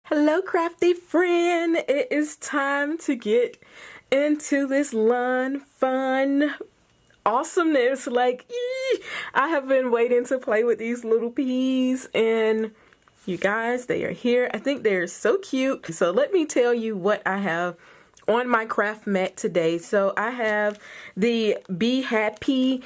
Hello, crafty friend. It is time to get into this lawn fun awesomeness. I have been waiting to play with these little peas, and you guys, they are here. I think they're so cute. So let me tell you what I have on my craft mat today. So I have the Be Happy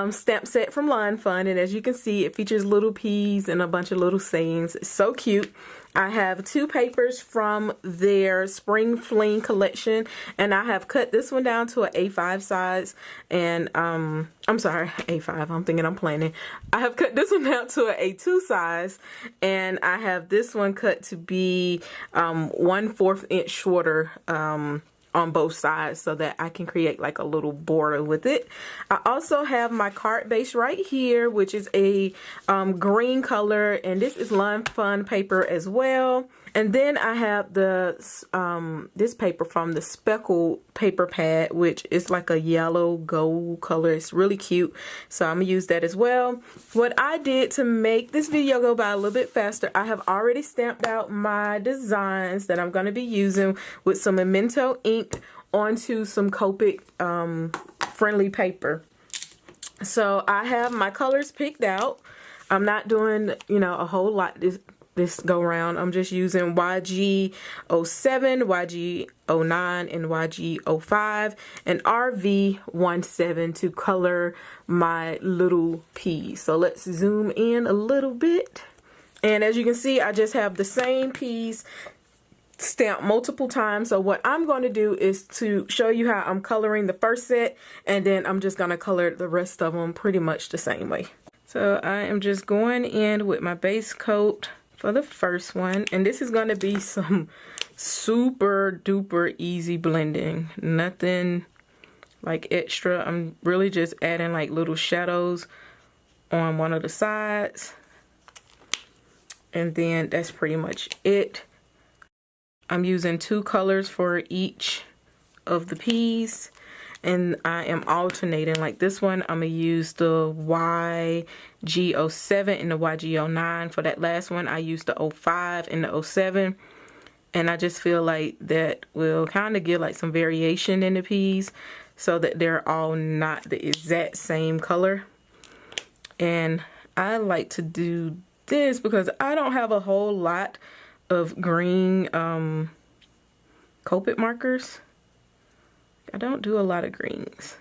stamp set from Lawn Fawn, and as you can see, it features little peas and a bunch of little sayings. It's so cute. I have two papers from their Spring Fling collection, and I have cut this one down to an A5 size, and I'm sorry, A5, I'm thinking I'm planning. I have cut this one down to an A2 size, and I have this one cut to be 1/4 inch shorter on both sides so that I can create like a little border with it. I also have my card base right here, which is a green color, and this is Lawn Fawn paper as well. And then I have the this paper from the Speckle paper pad, which is like a yellow gold color. It's really cute, so I'm gonna use that as well. What I did to make this video go by a little bit faster, I have already stamped out my designs that I'm gonna be using with some Memento ink onto some Copic friendly paper. So I have my colors picked out. I'm not doing, a whole lot this go round. I'm just using YG07, YG09, and YG05 and RV17 to color my little peas. So let's zoom in a little bit. And as you can see, I just have the same peas stamped multiple times. So what I'm going to do is to show you how I'm coloring the first set, and then I'm just going to color the rest of them pretty much the same way. So I am just going in with my base coat for the first one, and this is going to be some super duper easy blending, nothing like extra. I'm really just adding like little shadows on one of the sides, and then that's pretty much it. I'm using two colors for each of the peas, and I am alternating. Like this one, I'm gonna use the YG07 and the YG09. For that last one, I used the 05 and the 07, and I just feel like that will kind of give like some variation in the peas so that they're all not the exact same color. And I like to do this because I don't have a whole lot of green Copic markers. I don't do a lot of greens.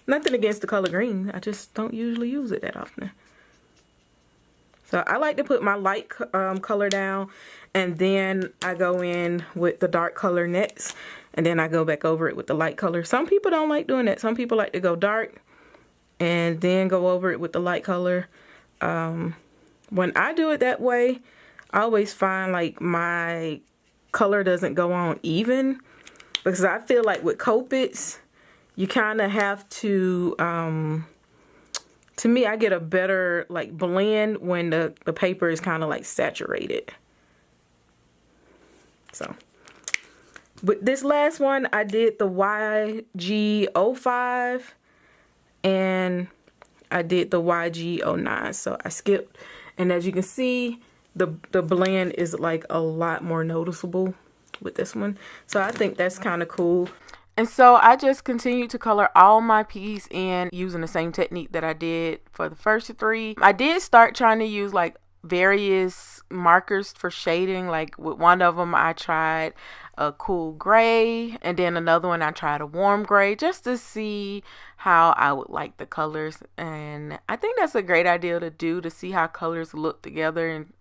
Nothing against the color green, I just don't usually use it that often. So I like to put my light color down, and then I go in with the dark color next, and then I go back over it with the light color. Some people don't like doing that. Some people like to go dark and then go over it with the light color. When I do it that way, I always find like my color doesn't go on even, because I feel like with Copics, you kind of have to me, I get a better like blend when the paper is kind of like saturated. So with this last one, I did the YG05 and I did the YG09. So I skipped, and as you can see, the blend is like a lot more noticeable with this one. So I think that's kind of cool. And so I just continued to color all my peas in using the same technique that I did for the first three. I did start trying to use like various markers for shading. Like with one of them, I tried a cool gray, and then another one I tried a warm gray, just to see how I would like the colors. And I think that's a great idea to do, to see how colors look together, and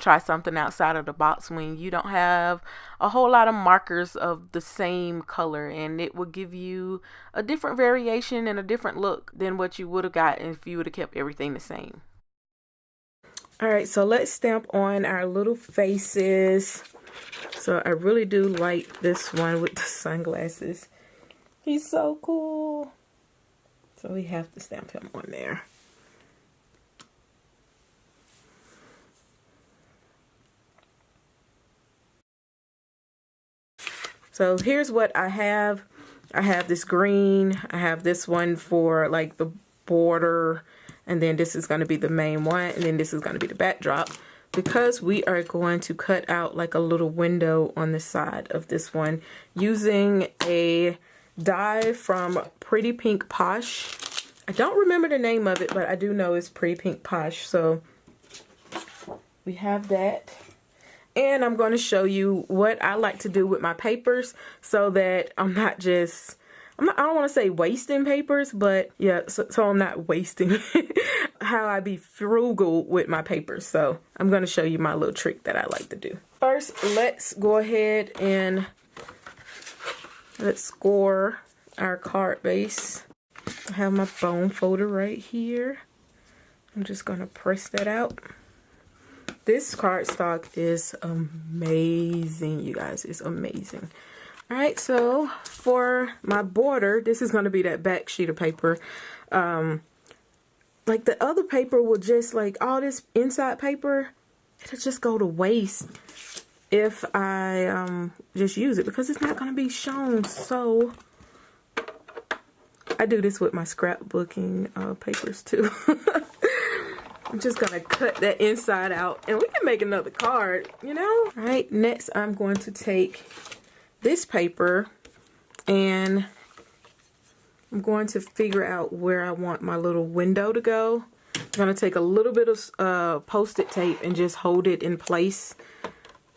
try something outside of the box when you don't have a whole lot of markers of the same color, and it will give you a different variation and a different look than what you would have gotten if you would have kept everything the same. All right, so let's stamp on our little faces. So I really do like this one with the sunglasses. He's so cool. So we have to stamp him on there. So here's what I have. I have this green. I have this one for like the border, and then this is going to be the main one, and then this is going to be the backdrop. because we are going to cut out like a little window on the side of this one using a die from Pretty Pink Posh. I don't remember the name of it, but I do know it's Pretty Pink Posh. So we have that. And I'm going to show you what I like to do with my papers so that I'm not just, I don't want to say wasting papers, but yeah, so I'm not wasting how I be frugal with my papers. So I'm going to show you my little trick that I like to do. First, let's go ahead and let's score our card base. I have my bone folder right here. I'm just going to press that out. This cardstock is amazing, you guys. It's amazing. All right, so for my border, this is going to be that back sheet of paper. Like the other paper will just, like all this inside paper, it'll just go to waste if I just use it because it's not going to be shown. So I do this with my scrapbooking papers too. I'm just going to cut that inside out and we can make another card, you know? All right, next I'm going to take this paper and I'm going to figure out where I want my little window to go. I'm going to take a little bit of Post-it tape and just hold it in place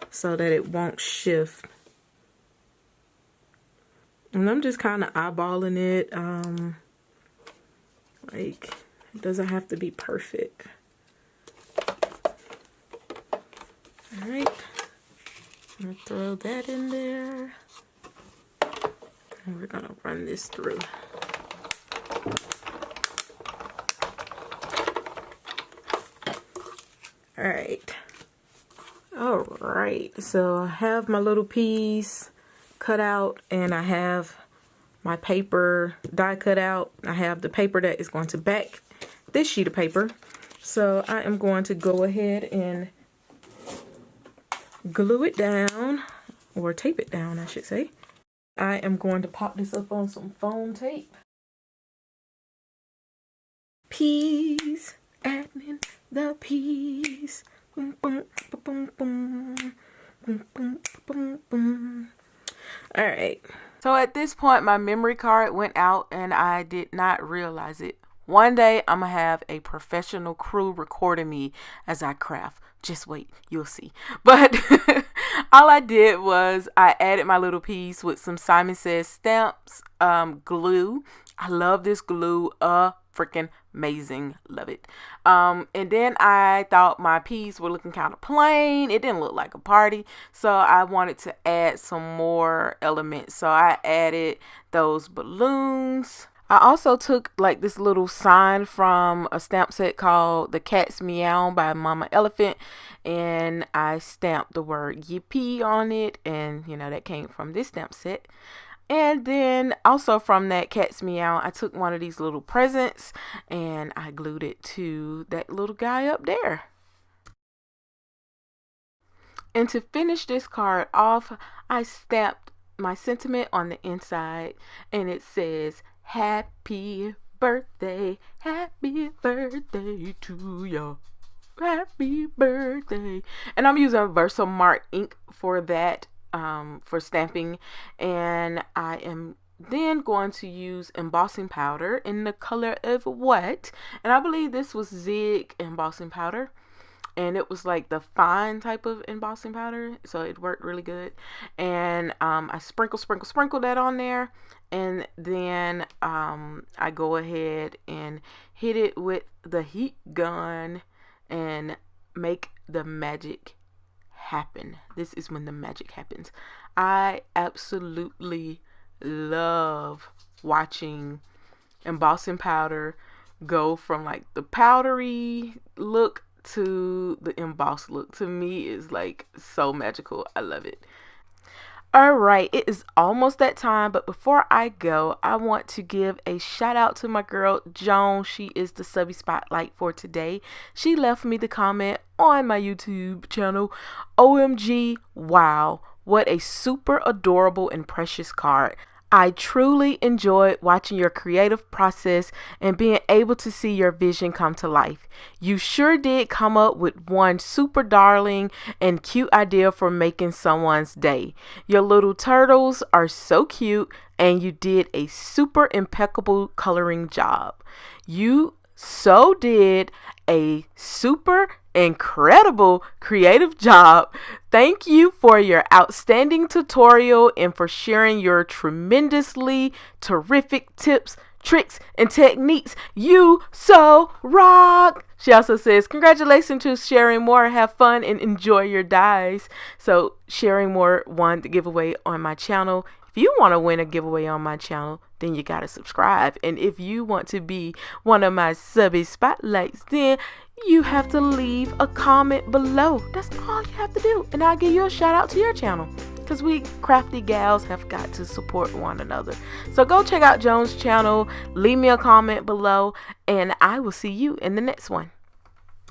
so that it won't shift. And I'm just kind of eyeballing it. Like, it doesn't have to be perfect. Alright, I'm going to throw that in there, and we're going to run this through. Alright, so I have my little piece cut out, and I have my paper die cut out. I have the paper that is going to back this sheet of paper. So I am going to go ahead and glue it down, or tape it down, I should say. I am going to pop this up on some foam tape. Peas, admin, the peas. Boom, boom, boom, boom, boom, boom, boom, boom. All right. So at this point, my memory card went out and I did not realize it. One day, I'm going to have a professional crew recording me as I craft. Just wait, you'll see. But all I did was I added my little piece with some Simon Says Stamps glue. I love this glue. Freaking amazing. Love it. And then I thought my piece were looking kind of plain. It didn't look like a party. So I wanted to add some more elements. So I added those balloons. I also took like this little sign from a stamp set called The Cat's Meow by Mama Elephant, and I stamped the word yippee on it, and you know that came from this stamp set. And then also from that Cat's Meow, I took one of these little presents and I glued it to that little guy up there. And to finish this card off, I stamped my sentiment on the inside, and it says, happy birthday to you. Happy birthday. And I'm using Versamark ink for that, for stamping. And I am then going to use embossing powder in the color of what? And I believe this was Zig embossing powder. And it was like the fine type of embossing powder, so it worked really good. And I sprinkle that on there, and then I go ahead and hit it with the heat gun and make the magic happen. This is when the magic happens. I absolutely love watching embossing powder go from like the powdery look to the embossed look. To me, is like so magical. I love it. All right, it is almost that time, but before I go, I want to give a shout out to my girl Joan. She is the subby spotlight for today. She left me the comment on my YouTube channel, OMG, wow, what a super adorable and precious card. I truly enjoyed watching your creative process and being able to see your vision come to life. You sure did come up with one super darling and cute idea for making someone's day. Your little turtles are so cute and you did a super impeccable coloring job. You so did a super incredible creative job. Thank you for your outstanding tutorial and for sharing your tremendously terrific tips, tricks, and techniques. You so rock. She also says, congratulations to sharing more. Have fun and enjoy your dies. So sharing more won the giveaway on my channel. If you want to win a giveaway on my channel, then you got to subscribe. And if you want to be one of my SUBBIE spotlights, then you have to leave a comment below. That's all you have to do. And I'll give you a shout out to your channel. Because we crafty gals have got to support one another. So go check out Joan's channel. Leave me a comment below. And I will see you in the next one.